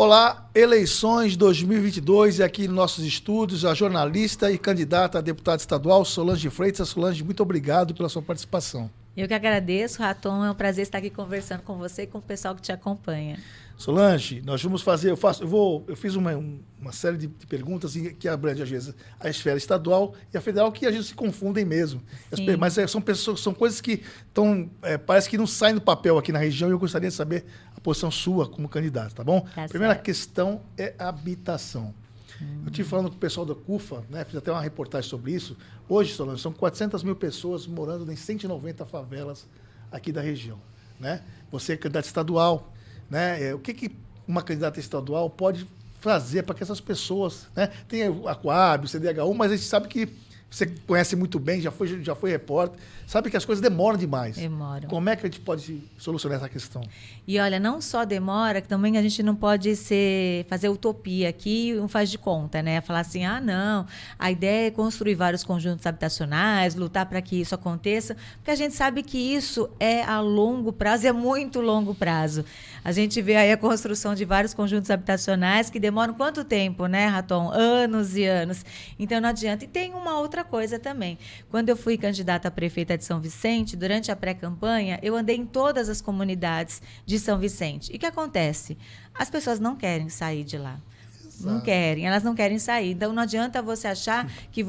Olá, eleições 2022 e aqui nos nossos estúdios, a jornalista e candidata a deputada estadual Solange Freitas. Solange, muito obrigado pela sua participação. Eu que agradeço, Raton, é um prazer estar aqui conversando com você e com o pessoal que te acompanha. Solange, nós vamos fazer, eu fiz uma série de perguntas que abrange às vezes a esfera estadual e a federal, que a gente se confundem mesmo. Mas são coisas que parece que não saem do papel aqui na região e eu gostaria de saber a posição sua como candidata, tá bom? Tá a primeira certo. questão é habitação. Eu estive falando com o pessoal da CUFA, né, fiz até uma reportagem sobre isso. Hoje, Solange, são 400 mil pessoas morando em 190 favelas aqui da região, né? Você é candidata estadual, né? O que uma candidata estadual pode fazer para que essas pessoas, né? Tem a Coab, o CDHU, mas a gente sabe que você conhece muito bem, já foi repórter, sabe que as coisas demoram demais. Demoram. Como é que a gente pode solucionar essa questão? E olha, não só demora, que também a gente não pode fazer utopia aqui e um faz de conta, né? Falar assim, não, a ideia é construir vários conjuntos habitacionais, lutar para que isso aconteça, porque a gente sabe que isso é a longo prazo, é muito longo prazo. A gente vê aí a construção de vários conjuntos habitacionais que demoram quanto tempo, né, Raton? Anos e anos. Então não adianta. E tem uma outra coisa também. Quando eu fui candidata a prefeita de São Vicente, durante a pré-campanha, eu andei em todas as comunidades de São Vicente. E o que acontece? As pessoas não querem sair de lá. Não querem, elas não querem sair. Então, não adianta você achar que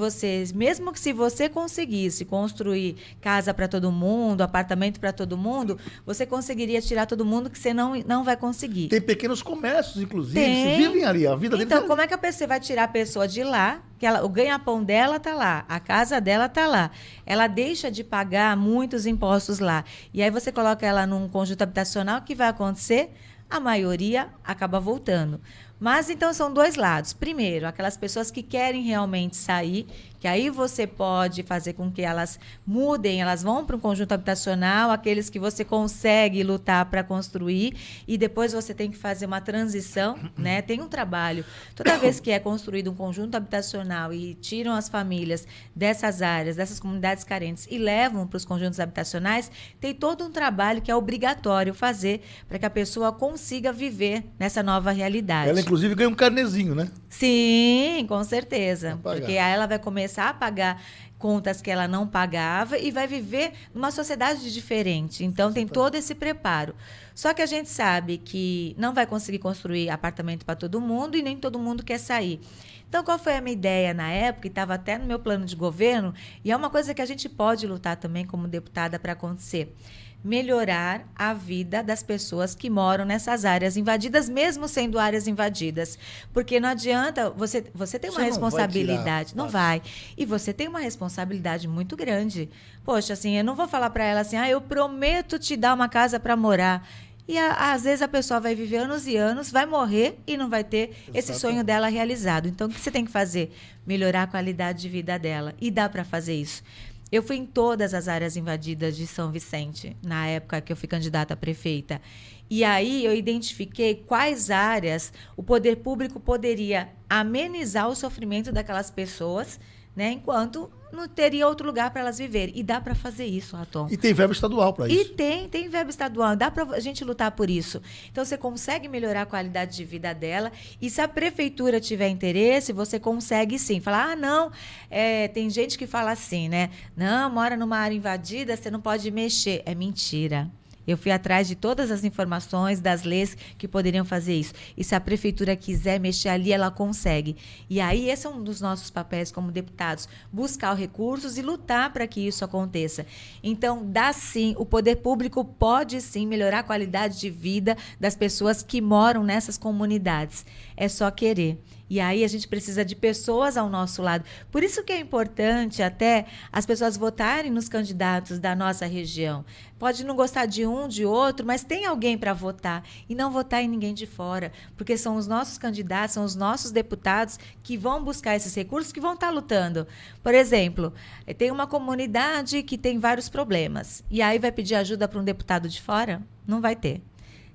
mesmo que se você conseguisse construir casa para todo mundo, apartamento para todo mundo, você conseguiria tirar todo mundo, que você não vai conseguir. Tem pequenos comércios, inclusive, que vivem ali, a vida deles. Então, como é que você vai tirar a pessoa de lá, que o ganha-pão dela está lá, a casa dela está lá, ela deixa de pagar muitos impostos lá, e aí você coloca ela num conjunto habitacional, o que vai acontecer? A maioria acaba voltando. Mas, então, são dois lados. Primeiro, aquelas pessoas que querem realmente sair, que aí você pode fazer com que elas mudem, elas vão para um conjunto habitacional, aqueles que você consegue lutar para construir, e depois você tem que fazer uma transição, né? Tem um trabalho. Toda vez que é construído um conjunto habitacional e tiram as famílias dessas áreas, dessas comunidades carentes e levam para os conjuntos habitacionais, tem todo um trabalho que é obrigatório fazer para que a pessoa consiga viver nessa nova realidade. Ela, inclusive, ganha um carnezinho, né? Sim, com certeza. Porque aí ela vai começar a pagar contas que ela não pagava e vai viver numa sociedade diferente. Então, tem todo esse preparo. Só que a gente sabe que não vai conseguir construir apartamento para todo mundo e nem todo mundo quer sair. Então, qual foi a minha ideia na época? E estava até no meu plano de governo, e é uma coisa que a gente pode lutar também como deputada para acontecer. Melhorar a vida das pessoas que moram nessas áreas invadidas, mesmo sendo áreas invadidas. Porque não adianta, você tem uma responsabilidade. Não vai. E você tem uma responsabilidade muito grande. Poxa, assim, eu não vou falar para ela assim, eu prometo te dar uma casa para morar. E às vezes a pessoa vai viver anos e anos, vai morrer e não vai ter esse sonho dela realizado. Então, o que você tem que fazer? Melhorar a qualidade de vida dela. E dá para fazer isso. Eu fui em todas as áreas invadidas de São Vicente, na época que eu fui candidata a prefeita. E aí eu identifiquei quais áreas o poder público poderia amenizar o sofrimento daquelas pessoas, né, enquanto não teria outro lugar para elas viverem. E dá para fazer isso, Raton. E tem verba estadual para isso. E tem verba estadual. Dá para a gente lutar por isso. Então, você consegue melhorar a qualidade de vida dela. E se a prefeitura tiver interesse, você consegue sim. Falar, não, tem gente que fala assim, né? Não, mora numa área invadida, você não pode mexer. É mentira. Eu fui atrás de todas as informações, das leis que poderiam fazer isso. E se a prefeitura quiser mexer ali, ela consegue. E aí, esse é um dos nossos papéis como deputados, buscar recursos e lutar para que isso aconteça. Então, dá sim, o poder público pode sim melhorar a qualidade de vida das pessoas que moram nessas comunidades. É só querer. E aí a gente precisa de pessoas ao nosso lado. Por isso que é importante até as pessoas votarem nos candidatos da nossa região. Pode não gostar de um, de outro, mas tem alguém para votar. E não votar em ninguém de fora. Porque são os nossos candidatos, são os nossos deputados que vão buscar esses recursos, que vão estar lutando. Por exemplo, tem uma comunidade que tem vários problemas. E aí vai pedir ajuda para um deputado de fora? Não vai ter.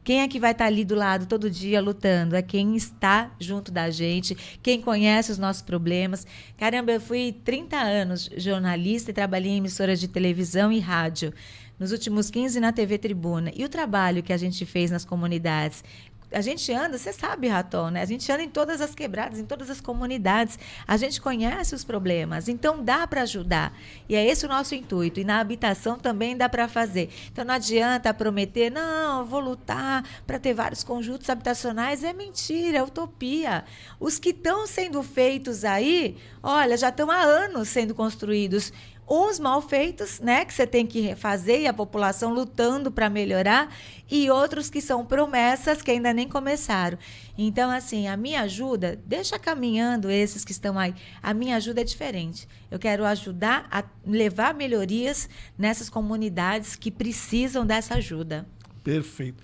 Quem é que vai estar ali do lado todo dia lutando? É quem está junto da gente, quem conhece os nossos problemas. Caramba, eu fui 30 anos jornalista e trabalhei em emissoras de televisão e rádio. Nos últimos 15 na TV Tribuna. E o trabalho que a gente fez nas comunidades, A gente anda, você sabe, Raton, né? A gente anda em todas as quebradas, em todas as comunidades. A gente conhece os problemas, então dá para ajudar. E é esse o nosso intuito. E na habitação também dá para fazer. Então não adianta prometer, não, eu vou lutar para ter vários conjuntos habitacionais. É mentira, é utopia. Os que estão sendo feitos aí, olha, já estão há anos sendo construídos. Uns mal feitos, né, que você tem que refazer e a população lutando para melhorar, e outros que são promessas que ainda nem começaram. Então, assim, a minha ajuda, deixa caminhando esses que estão aí. A minha ajuda é diferente. Eu quero ajudar a levar melhorias nessas comunidades que precisam dessa ajuda. Perfeito.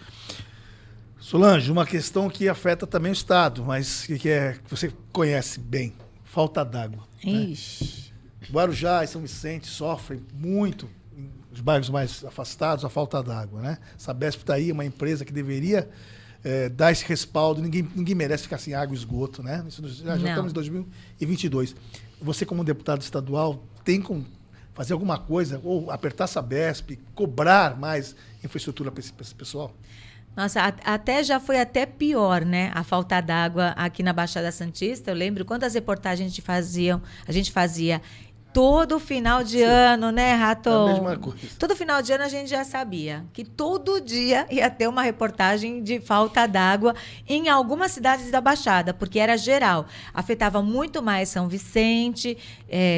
Solange, uma questão que afeta também o Estado, mas que você conhece bem, falta d'água. Ixi. Né? Guarujá e São Vicente sofrem muito, nos bairros mais afastados, a falta d'água, né? Sabesp está aí, uma empresa que deveria dar esse respaldo. Ninguém merece ficar sem água e esgoto, né? Já estamos em 2022. Você, como deputado estadual, tem como fazer alguma coisa, ou apertar a Sabesp, cobrar mais infraestrutura para esse pessoal? Nossa, até já foi até pior, né? A falta d'água aqui na Baixada Santista. Eu lembro quantas reportagens a gente fazia todo final de ano, né, Raton? É a mesma coisa. Todo final de ano a gente já sabia que todo dia ia ter uma reportagem de falta d'água em algumas cidades da Baixada, porque era geral. Afetava muito mais São Vicente,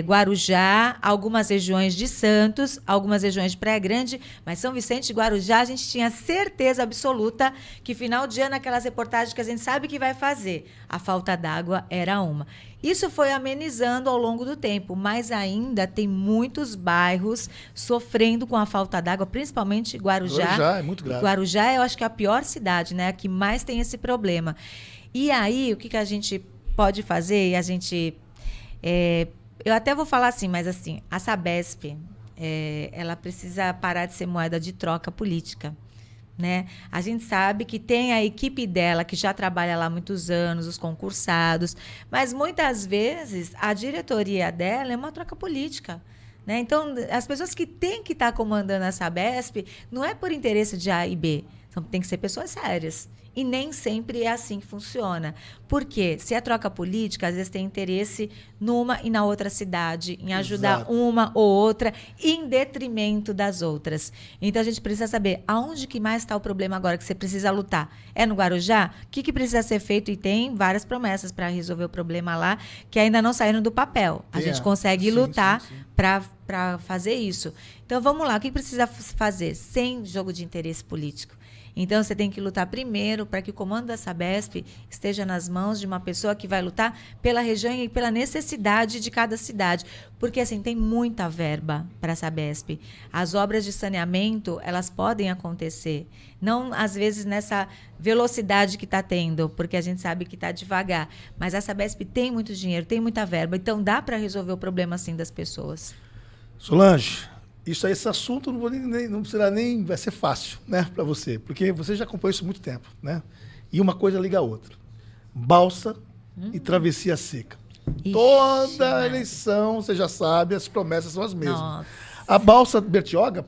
Guarujá, algumas regiões de Santos, algumas regiões de Praia Grande, mas São Vicente e Guarujá a gente tinha certeza absoluta que final de ano, aquelas reportagens que a gente sabe que vai fazer, a falta d'água era uma. Isso foi amenizando ao longo do tempo, mas ainda tem muitos bairros sofrendo com a falta d'água, principalmente Guarujá. Guarujá é muito grave. Guarujá, eu acho que é a pior cidade, né? A que mais tem esse problema. E aí, o que a gente pode fazer? A gente... eu até vou falar assim, mas assim, a Sabesp, ela precisa parar de ser moeda de troca política. Né? A gente sabe que tem a equipe dela que já trabalha lá há muitos anos, os concursados, mas muitas vezes a diretoria dela é uma troca política. Né? Então, as pessoas que têm que estar comandando a Sabesp não é por interesse de A e B, tem que ser pessoas sérias. E nem sempre é assim que funciona. Por quê? Se é troca política, às vezes tem interesse numa e na outra cidade, em ajudar Exato. uma ou outra, em detrimento das outras. Então, a gente precisa saber aonde que mais está o problema agora que você precisa lutar. É no Guarujá? O que precisa ser feito? E tem várias promessas para resolver o problema lá, que ainda não saíram do papel. A gente consegue lutar para fazer isso. Então, vamos lá. O que precisa fazer? Sem jogo de interesse político. Então, você tem que lutar primeiro para que o comando da Sabesp esteja nas mãos de uma pessoa que vai lutar pela região e pela necessidade de cada cidade. Porque, assim, tem muita verba para a Sabesp. As obras de saneamento, elas podem acontecer. Não, às vezes, nessa velocidade que está tendo, porque a gente sabe que está devagar. Mas a Sabesp tem muito dinheiro, tem muita verba. Então, dá para resolver o problema, assim, das pessoas. Solange, esse assunto não será nem, vai ser fácil, né, para você, porque você já acompanhou isso há muito tempo, né? E uma coisa liga a outra. Balsa e travessia seca. Ixi, Toda eleição, você já sabe, as promessas são as mesmas. Nossa. A balsa Bertioga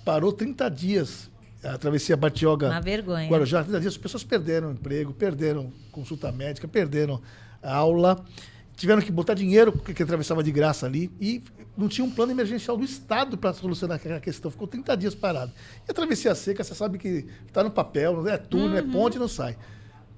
parou 30 dias. A travessia Bertioga, Uma vergonha. Guarujá, 30 dias, as pessoas perderam emprego, perderam consulta médica, perderam a aula, tiveram que botar dinheiro que atravessava de graça ali e não tinha um plano emergencial do Estado para solucionar aquela questão. Ficou 30 dias parado. E a travessia seca, você sabe que está no papel, não é túnel, não é ponte, não sai.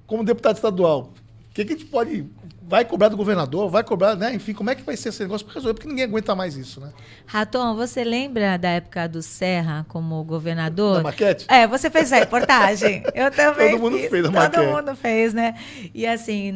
Como deputado estadual, o que a gente pode... Vai cobrar do governador, vai cobrar, né? Enfim, como é que vai ser esse negócio para resolver? Porque ninguém aguenta mais isso, né? Raton, você lembra da época do Serra como governador? Da maquete? Você fez a reportagem. Eu também Todo mundo fiz. fez a maquete. Todo mundo fez, né? E assim,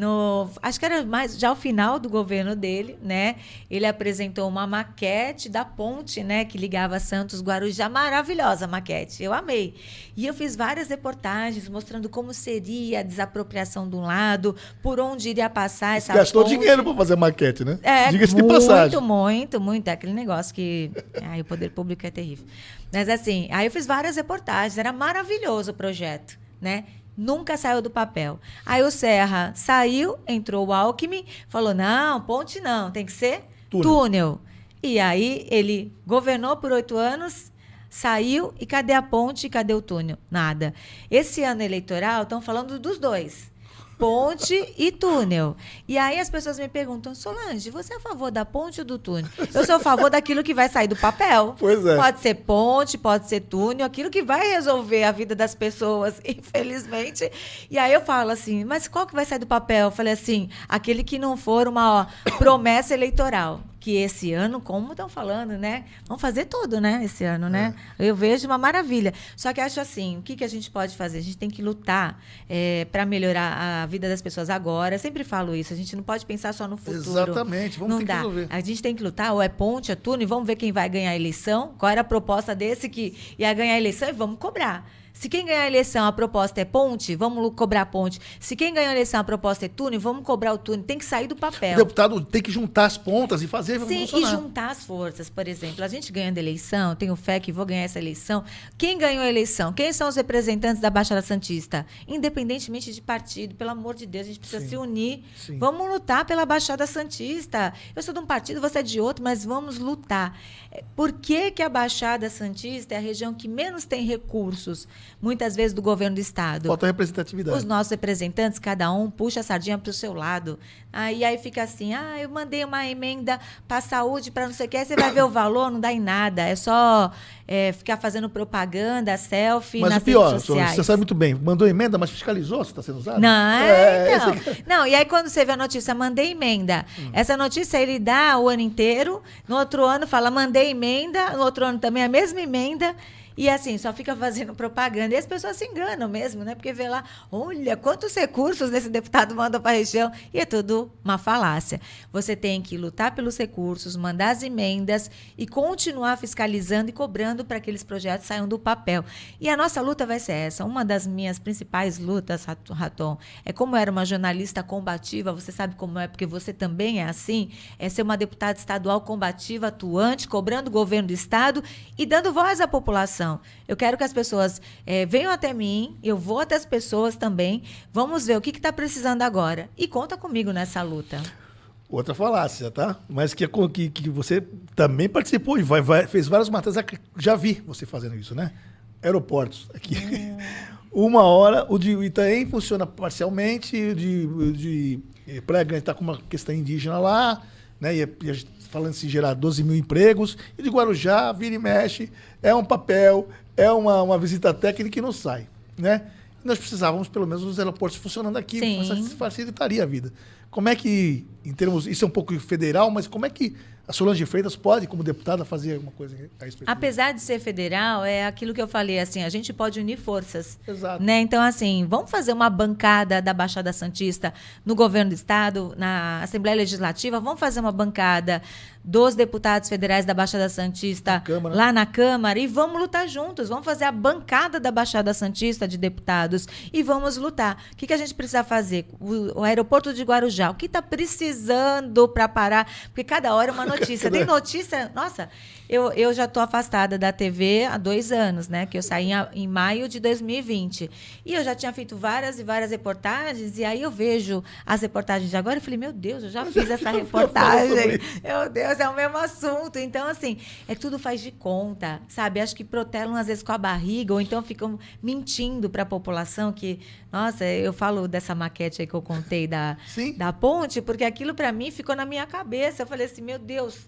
acho que era mais já ao final do governo dele, né? Ele apresentou uma maquete da ponte, né? Que ligava Santos Guarujá. Maravilhosa a maquete. Eu amei. E eu fiz várias reportagens mostrando como seria a desapropriação de um lado, por onde iria passar essa Gastou ponte. dinheiro para fazer a maquete, né? Diga-se de muito, passagem. muito. É aquele negócio que... o poder público é terrível. Mas assim, aí eu fiz várias reportagens. Era maravilhoso o projeto, né? Nunca saiu do papel. Aí o Serra saiu, entrou o Alckmin, falou, não, ponte não, tem que ser túnel. E aí ele governou por 8 anos, Saiu e cadê a ponte e cadê o túnel? Nada. Esse ano eleitoral estão falando dos dois. Ponte e túnel. E aí as pessoas me perguntam, Solange, você é a favor da ponte ou do túnel? Eu sou a favor daquilo que vai sair do papel. Pois é. Pode ser ponte, pode ser túnel, aquilo que vai resolver a vida das pessoas, infelizmente. E aí eu falo assim, mas qual que vai sair do papel? Eu falei assim, aquele que não for uma promessa eleitoral. Que esse ano, como estão falando, né? Vamos fazer tudo, né? Esse ano, né? Eu vejo uma maravilha. Só que acho assim, o que a gente pode fazer? A gente tem que lutar para melhorar a vida das pessoas agora. Eu sempre falo isso, a gente não pode pensar só no futuro. Exatamente, vamos ter que resolver. A gente tem que lutar, ou é ponte, é túnel, e vamos ver quem vai ganhar a eleição. Qual era a proposta desse que ia ganhar a eleição e vamos cobrar. Se quem ganhar a eleição, a proposta é ponte, vamos cobrar ponte. Se quem ganhar a eleição, a proposta é túnel, vamos cobrar o túnel. Tem que sair do papel. O deputado tem que juntar as pontas e fazer funcionar. Sim, e juntar as forças. Por exemplo, a gente ganhando a eleição, tenho fé que vou ganhar essa eleição. Quem ganhou a eleição? Quem são os representantes da Baixada Santista? Independentemente de partido, pelo amor de Deus, a gente precisa se unir. Sim. Vamos lutar pela Baixada Santista. Eu sou de um partido, você é de outro, mas vamos lutar. Por que a Baixada Santista é a região que menos tem recursos? Muitas vezes do governo do estado. Falta representatividade. Os nossos representantes, cada um puxa a sardinha para o seu lado. Aí fica assim, eu mandei uma emenda para a saúde, para não sei o que, aí você vai ver o valor, não dá em nada. É só ficar fazendo propaganda, selfie nas redes sociais. Você sabe muito bem, mandou emenda, mas fiscalizou se está sendo usado? Não, Não, e aí quando você vê a notícia, mandei emenda. Essa notícia ele dá o ano inteiro, no outro ano fala, mandei emenda, no outro ano também a mesma emenda. E assim, só fica fazendo propaganda. E as pessoas se enganam mesmo, né? Porque vê lá, olha, quantos recursos esse deputado manda para a região. E é tudo uma falácia. Você tem que lutar pelos recursos, mandar as emendas e continuar fiscalizando e cobrando para que aqueles projetos saiam do papel. E a nossa luta vai ser essa. Uma das minhas principais lutas, Raton, é como eu era uma jornalista combativa, você sabe como é, porque você também é assim, é ser uma deputada estadual combativa, atuante, cobrando o governo do estado e dando voz à população. Eu quero que as pessoas venham até mim, eu vou até as pessoas também, vamos ver o que está precisando agora. E conta comigo nessa luta. Outra falácia, tá? Mas que você também participou e fez várias matérias, já vi você fazendo isso, né? Aeroportos, aqui. Uma hora, o de Itaém funciona parcialmente, o de Praia Grande está com uma questão indígena lá, né? E a gente falando se gerar 12 mil empregos, e de Guarujá, vira e mexe, é um papel, é uma visita técnica e não sai, né? E nós precisávamos, pelo menos, dos aeroportos funcionando aqui, facilitaria a vida. Como é que, em termos, isso é um pouco federal, mas como é que a Solange Freitas pode, como deputada, fazer alguma coisa a respeito? Apesar de ser federal, é aquilo que eu falei, assim, a gente pode unir forças. Exato. Né? Então, assim, vamos fazer uma bancada da Baixada Santista no governo do estado, na Assembleia Legislativa, vamos fazer uma bancada dos deputados federais da Baixada Santista lá na Câmara e vamos lutar juntos, vamos fazer a bancada da Baixada Santista de deputados e vamos lutar. O que a gente precisa fazer? O aeroporto de Guarujá, o que está precisando para parar? Porque cada hora é uma notícia. Tem notícia... Nossa, eu já estou afastada da TV há 2 anos, né? Que eu saí em maio de 2020. E eu já tinha feito várias e várias reportagens e aí eu vejo as reportagens de agora e falei, meu Deus, eu já fiz essa reportagem. Meu Deus, é o mesmo assunto. Então, assim, tudo faz de conta, sabe? Acho que protelam às vezes com a barriga ou então ficam mentindo para a população que... Nossa, eu falo dessa maquete aí que eu contei da ponte, porque aquilo para mim ficou na minha cabeça. Eu falei assim, meu Deus...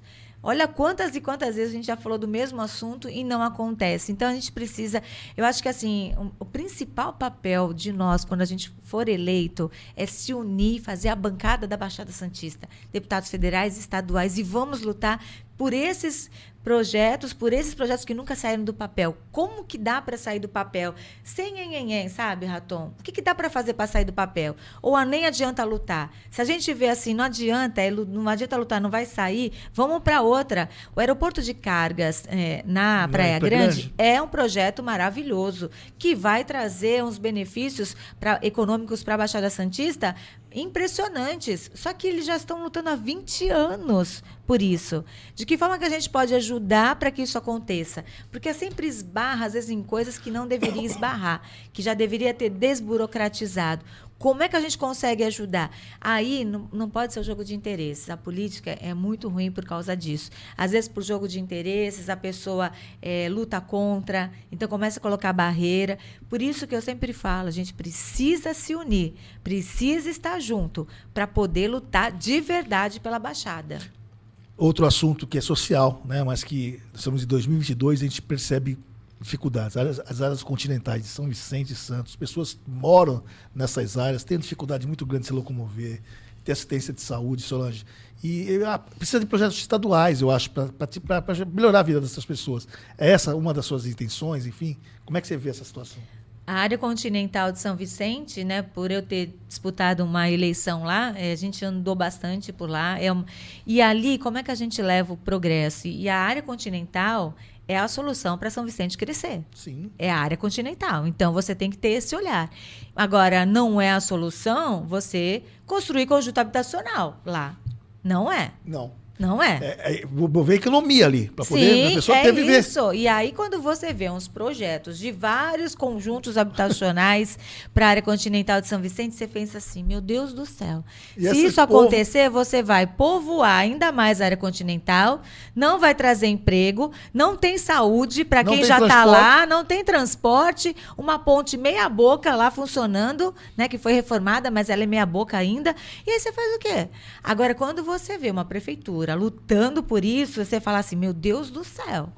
Olha quantas e quantas vezes a gente já falou do mesmo assunto e não acontece. Então, a gente precisa... Eu acho que, assim, o principal papel de nós, quando a gente for eleito, é se unir, fazer a bancada da Baixada Santista, deputados federais e estaduais, e vamos lutar por esses projetos que nunca saíram do papel. Como que dá para sair do papel? Sem nhenhenhen, sabe, Raton? O que dá para fazer para sair do papel? Ou nem adianta lutar? Se a gente vê assim, não adianta lutar, não vai sair, vamos para outra. O aeroporto de cargas na Praia Grande é um projeto maravilhoso, que vai trazer uns benefícios econômicos para a Baixada Santista impressionantes. Só que eles já estão lutando há 20 anos por isso. De que forma que a gente pode ajudar para que isso aconteça? Porque sempre esbarra, às vezes, em coisas que não deveria esbarrar, que já deveria ter desburocratizado. Como é que a gente consegue ajudar? Aí não pode ser o jogo de interesses. A política é muito ruim por causa disso. Às vezes, por jogo de interesses, a pessoa luta contra, então começa a colocar barreira. Por isso que eu sempre falo, a gente precisa se unir, precisa estar junto para poder lutar de verdade pela Baixada. Outro assunto que é social, né, mas que estamos em 2022 a gente percebe dificuldades. As áreas continentais de São Vicente e Santos, pessoas moram nessas áreas, têm dificuldade muito grande de se locomover, ter assistência de saúde, Solange. E precisa de projetos estaduais, eu acho, para melhorar a vida dessas pessoas. É essa uma das suas intenções, enfim? Como é que você vê essa situação? A área continental de São Vicente, né, por eu ter disputado uma eleição lá, a gente andou bastante por lá. E ali, como é que a gente leva o progresso? E a área continental é a solução para São Vicente crescer. Sim. É a área continental. Então, você tem que ter esse olhar. Agora, não é a solução você construir conjunto habitacional lá. Não é. Não é. Vou ver economia ali, para poder a pessoa ter viver. Isso. E aí, quando você vê uns projetos de vários conjuntos habitacionais para a área continental de São Vicente, você pensa assim, meu Deus do céu. Se isso acontecer, você vai povoar ainda mais a área continental, não vai trazer emprego, não tem saúde para quem já está lá, não tem transporte, uma ponte meia boca lá funcionando, né, que foi reformada, mas ela é meia boca ainda. E aí você faz o quê? Agora, quando você vê uma prefeitura lutando por isso, você fala assim, meu Deus do céu,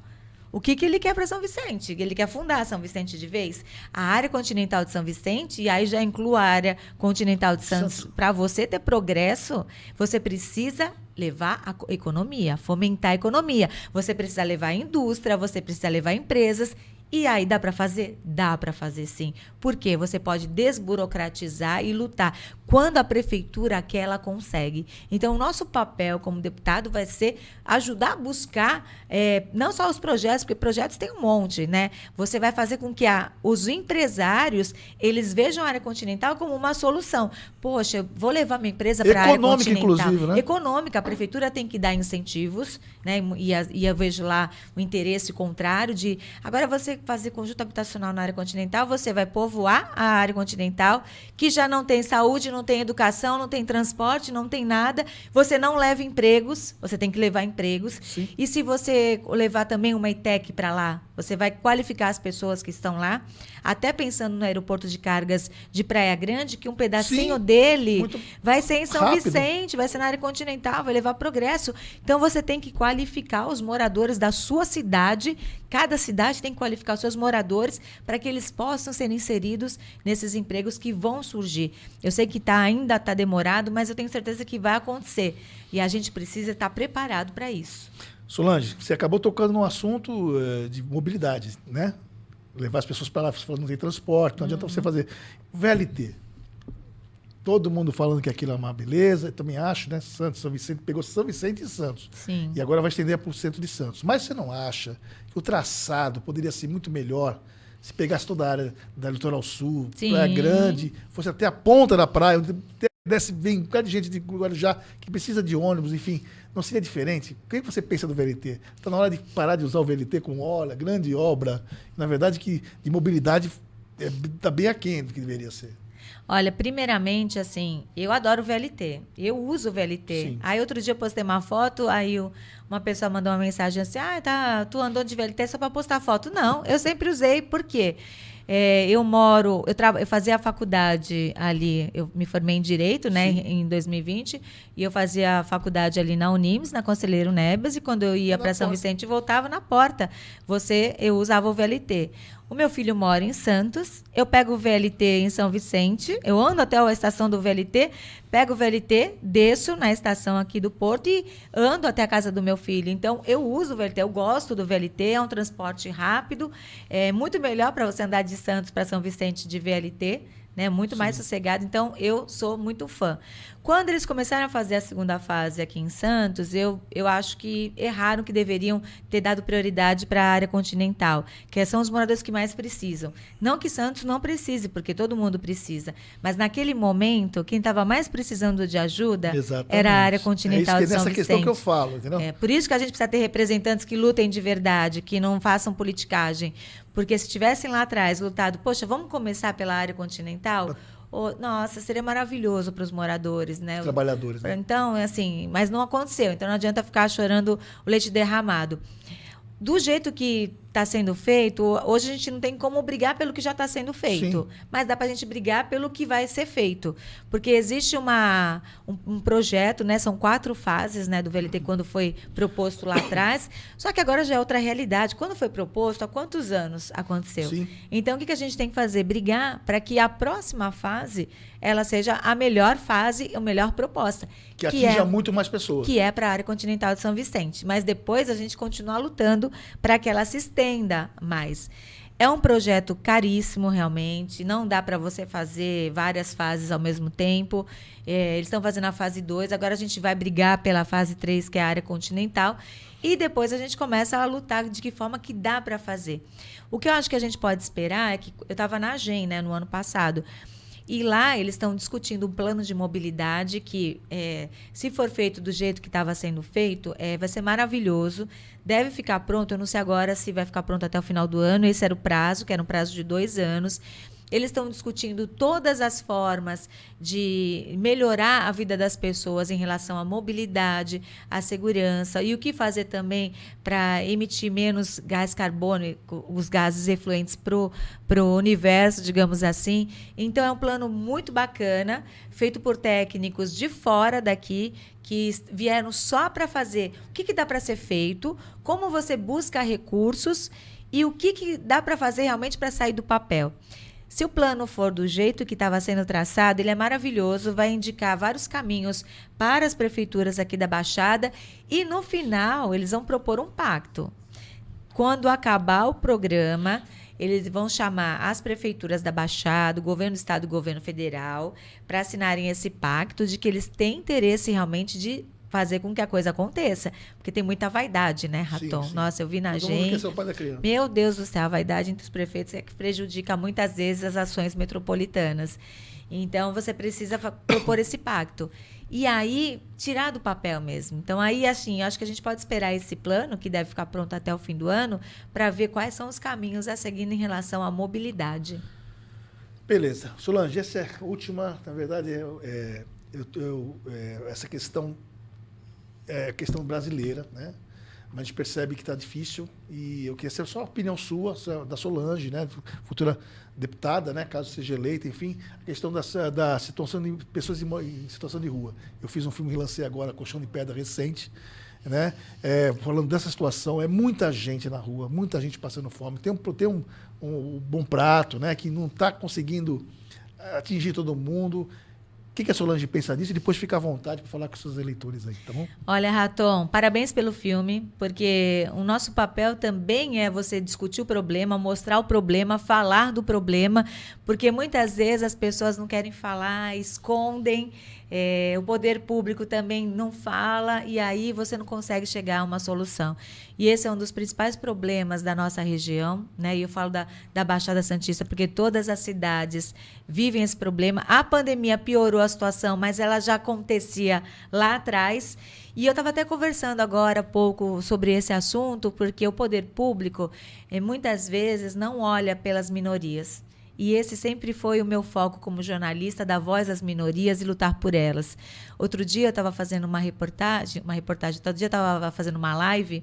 o que ele quer para São Vicente? Ele quer fundar São Vicente de vez? A área continental de São Vicente, e aí já inclui a área continental de Santos, para você ter progresso, você precisa levar a economia, fomentar a economia, você precisa levar a indústria, você precisa levar empresas. E aí dá para fazer? Dá para fazer sim. Porque você pode desburocratizar e lutar. Quando a prefeitura quer, ela consegue. Então, o nosso papel como deputado vai ser ajudar a buscar não só os projetos, porque projetos tem um monte, né? Você vai fazer com que os empresários, eles vejam a área continental como uma solução. Poxa, eu vou levar minha empresa para a área continental. Inclusive, né? Econômica. A prefeitura tem que dar incentivos, né? E eu vejo lá o interesse contrário de... Agora, você fazer conjunto habitacional na área continental, você vai povoar a área continental, que já não tem saúde, não tem educação, não tem transporte, não tem nada. Você não leva empregos, você tem que levar empregos. Sim. E se você levar também uma ITEC para lá, você vai qualificar as pessoas que estão lá, até pensando no aeroporto de cargas de Praia Grande, que um pedacinho dele vai ser em São Vicente, vai ser na área continental, vai levar progresso. Então, você tem que qualificar os moradores da sua cidade. Cada cidade tem que qualificar os seus moradores para que eles possam ser inseridos nesses empregos que vão surgir. Eu sei que ainda está demorado, mas eu tenho certeza que vai acontecer. E a gente precisa estar preparado para isso. Solange, você acabou tocando num assunto de mobilidade, né? Levar as pessoas para lá, você falou que não tem transporte, não adianta você fazer. VLT. Todo mundo falando que aquilo é uma beleza, eu também acho, né? Santos, São Vicente, pegou São Vicente e Santos. Sim. E agora vai estender para o centro de Santos. Mas você não acha que o traçado poderia ser muito melhor se pegasse toda a área da Litoral Sul, Praia Grande, fosse até a ponta da praia, onde vem um bocado de gente de Guarujá que precisa de ônibus, enfim, não seria diferente? O que você pensa do VLT? Está na hora de parar de usar o VLT como grande obra, na verdade que de mobilidade está bem aquém do que deveria ser. Olha, primeiramente, assim, eu adoro o VLT. Eu uso o VLT. Sim. Aí, outro dia, eu postei uma foto, aí uma pessoa mandou uma mensagem assim, tu andou de VLT só para postar foto. Não, eu sempre usei, por quê? Eu fazia a faculdade ali, eu me formei em Direito, né, em 2020, e eu fazia a faculdade ali na Unimes, na Conselheiro Nebas, e quando eu ia para São Vicente, voltava na porta. Eu usava o VLT. O meu filho mora em Santos, eu pego o VLT em São Vicente, eu ando até a estação do VLT, pego o VLT, desço na estação aqui do Porto e ando até a casa do meu filho. Então, eu uso o VLT, eu gosto do VLT, é um transporte rápido, é muito melhor para você andar de Santos para São Vicente de VLT, né? Muito mais sossegado. Então, eu sou muito fã. Quando eles começaram a fazer a segunda fase aqui em Santos, eu acho que erraram, que deveriam ter dado prioridade para a área continental, que são os moradores que mais precisam. Não que Santos não precise, porque todo mundo precisa, mas naquele momento, quem estava mais precisando de ajuda era a área continental de São Vicente. É essa questão que eu falo, entendeu? Por isso que a gente precisa ter representantes que lutem de verdade, que não façam politicagem. Porque se tivessem lá atrás lutado, poxa, vamos começar pela área continental? Nossa, seria maravilhoso para os moradores, né? Trabalhadores, né? Então, assim, mas não aconteceu. Então não adianta ficar chorando o leite derramado. Do jeito que está sendo feito, hoje a gente não tem como brigar pelo que já está sendo feito. Sim. Mas dá para a gente brigar pelo que vai ser feito. Porque existe um projeto, né? São 4 fases, né, do VLT quando foi proposto lá atrás. Só que agora já é outra realidade. Quando foi proposto, há quantos anos aconteceu? Sim. Então, o que a gente tem que fazer? Brigar para que a próxima fase ela seja a melhor fase, a melhor proposta. Que atinja muito mais pessoas. Que é para a área continental de São Vicente. Mas depois a gente continua lutando para que ela se estenda mais. É um projeto caríssimo, realmente. Não dá para você fazer várias fases ao mesmo tempo. Eles estão fazendo a fase 2. Agora a gente vai brigar pela fase 3, que é a área continental. E depois a gente começa a lutar de que forma que dá para fazer. O que eu acho que a gente pode esperar é que... Eu estava na AGEM, né, no ano passado. E lá eles estão discutindo um plano de mobilidade que, se for feito do jeito que estava sendo feito, vai ser maravilhoso. Deve ficar pronto, eu não sei agora se vai ficar pronto até o final do ano. Esse era o prazo, que era um prazo de 2 anos. Eles estão discutindo todas as formas de melhorar a vida das pessoas em relação à mobilidade, à segurança e o que fazer também para emitir menos gás carbônico, os gases efluentes para o universo, digamos assim. Então, é um plano muito bacana, feito por técnicos de fora daqui, que vieram só para fazer o que dá para ser feito, como você busca recursos e o que dá para fazer realmente para sair do papel. Se o plano for do jeito que estava sendo traçado, ele é maravilhoso, vai indicar vários caminhos para as prefeituras aqui da Baixada e, no final, eles vão propor um pacto. Quando acabar o programa, eles vão chamar as prefeituras da Baixada, o governo do estado e o governo federal, para assinarem esse pacto de que eles têm interesse realmente de fazer com que a coisa aconteça. Porque tem muita vaidade, né, Raton? Sim. Nossa, eu vi na AGEM. Meu Deus do céu, a vaidade entre os prefeitos é que prejudica muitas vezes as ações metropolitanas. Então, você precisa propor esse pacto. E aí, tirar do papel mesmo. Então, aí, assim, acho que a gente pode esperar esse plano, que deve ficar pronto até o fim do ano, para ver quais são os caminhos a seguir em relação à mobilidade. Beleza. Solange, essa é a última, na verdade, essa questão é questão brasileira, né? Mas a gente percebe que está difícil e eu queria saber só a opinião sua, da Solange, né? Futura deputada, né? Caso seja eleita, enfim, a questão da situação de pessoas em situação de rua. Eu fiz um filme que lancei agora, Colchão de Pedra, recente, né? Falando dessa situação, muita gente na rua, muita gente passando fome, tem um bom prato, né? Que não está conseguindo atingir todo mundo. O que a Solange pensa disso? E depois fica à vontade para falar com seus eleitores aí, tá bom? Olha, Raton, parabéns pelo filme, porque o nosso papel também é você discutir o problema, mostrar o problema, falar do problema, porque muitas vezes as pessoas não querem falar, escondem, o poder público também não fala, e aí você não consegue chegar a uma solução. E esse é um dos principais problemas da nossa região, né? E eu falo da Baixada Santista, porque todas as cidades vivem esse problema. A pandemia piorou a situação, mas ela já acontecia lá atrás. E eu estava até conversando agora há pouco sobre esse assunto, porque o poder público muitas vezes não olha pelas minorias. E esse sempre foi o meu foco como jornalista, dar voz às minorias e lutar por elas. Outro dia eu estava fazendo uma reportagem, todo dia eu estava fazendo uma live,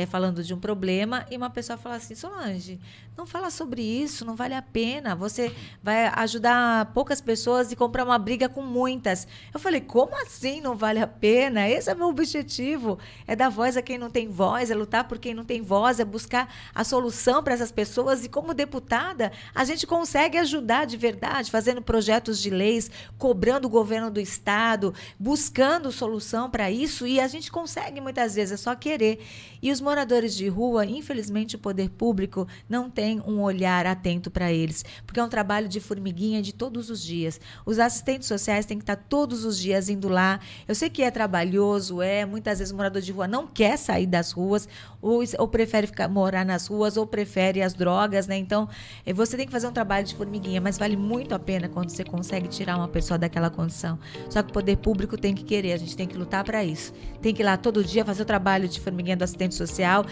falando de um problema, e uma pessoa fala assim: Solange, não fala sobre isso, não vale a pena, você vai ajudar poucas pessoas e comprar uma briga com muitas. Eu falei: como assim não vale a pena? Esse é meu objetivo, é dar voz a quem não tem voz, é lutar por quem não tem voz, é buscar a solução para essas pessoas, e como deputada, a gente consegue ajudar de verdade, fazendo projetos de leis, cobrando o governo do estado, buscando solução para isso, e a gente consegue muitas vezes, é só querer. E os moradores de rua, infelizmente, o poder público não tem um olhar atento para eles, porque é um trabalho de formiguinha de todos os dias. Os assistentes sociais têm que estar todos os dias indo lá. Eu sei que é trabalhoso, muitas vezes o morador de rua não quer sair das ruas, ou prefere morar nas ruas, ou prefere as drogas, né? Então, você tem que fazer um trabalho de formiguinha, mas vale muito a pena quando você consegue tirar uma pessoa daquela condição. Só que o poder público tem que querer, a gente tem que lutar para isso. Tem que ir lá todo dia fazer o trabalho de formiguinha do assistente social,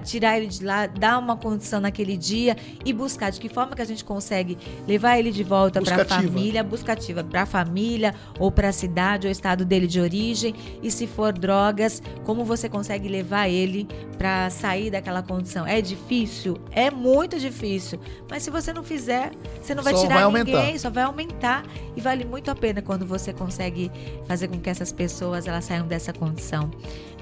tirar ele de lá, dar uma condição naquele dia, dia e buscar de que forma que a gente consegue levar ele de volta para a família, buscativa, para a família ou para a cidade ou estado dele de origem, e se for drogas, como você consegue levar ele para sair daquela condição. É difícil? É muito difícil, mas se você não fizer, você não vai tirar ninguém, só vai aumentar, e vale muito a pena quando você consegue fazer com que essas pessoas elas saiam dessa condição.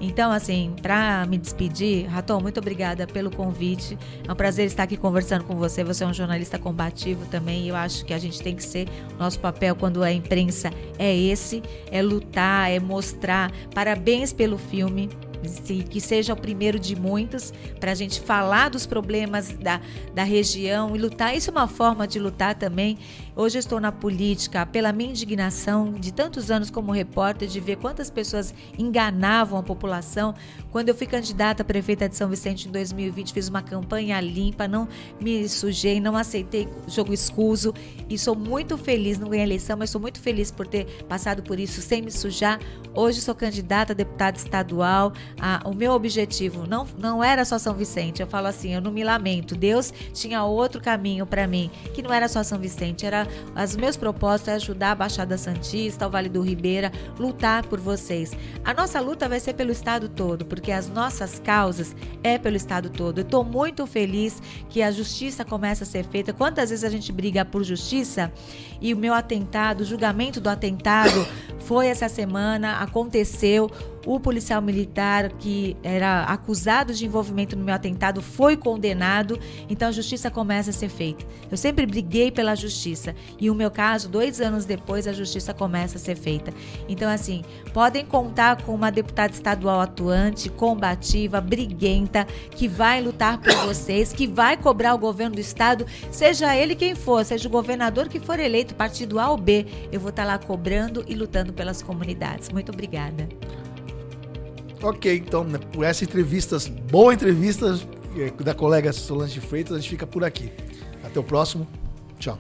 Então, assim, para me despedir, Raton, muito obrigada pelo convite. É um prazer estar aqui conversando com você. Você é um jornalista combativo também, e eu acho que a gente tem que ser, nosso papel quando é imprensa é esse, é lutar, é mostrar. Parabéns pelo filme, que seja o primeiro de muitos, para a gente falar dos problemas da região e lutar. Isso é uma forma de lutar também. Hoje eu estou na política pela minha indignação de tantos anos como repórter, de ver quantas pessoas enganavam a população. Quando eu fui candidata a prefeita de São Vicente em 2020, fiz uma campanha limpa, não me sujei, não aceitei jogo escuso, e sou muito feliz, não ganhei a eleição, mas sou muito feliz por ter passado por isso sem me sujar. Hoje sou candidata a deputada estadual. O meu objetivo não era só São Vicente. Eu falo assim, eu não me lamento. Deus tinha outro caminho para mim, que não era só São Vicente. Os meus propósitos é ajudar a Baixada Santista, o Vale do Ribeira, lutar por vocês. A nossa luta vai ser pelo estado todo, porque as nossas causas é pelo estado todo. Eu estou muito feliz que a justiça comece a ser feita. Quantas vezes a gente briga por justiça, e o meu atentado, o julgamento do atentado foi essa semana, aconteceu. O policial militar que era acusado de envolvimento no meu atentado foi condenado, então a justiça começa a ser feita. Eu sempre briguei pela justiça, e o meu caso, 2 anos depois, a justiça começa a ser feita. Então, assim, podem contar com uma deputada estadual atuante, combativa, briguenta, que vai lutar por vocês, que vai cobrar o governo do estado, seja ele quem for, seja o governador que for eleito, partido A ou B, eu vou estar lá cobrando e lutando pelas comunidades. Muito obrigada. Ok, então, né, por essa entrevista, boa entrevista da colega Solange Freitas, a gente fica por aqui. Até o próximo. Tchau.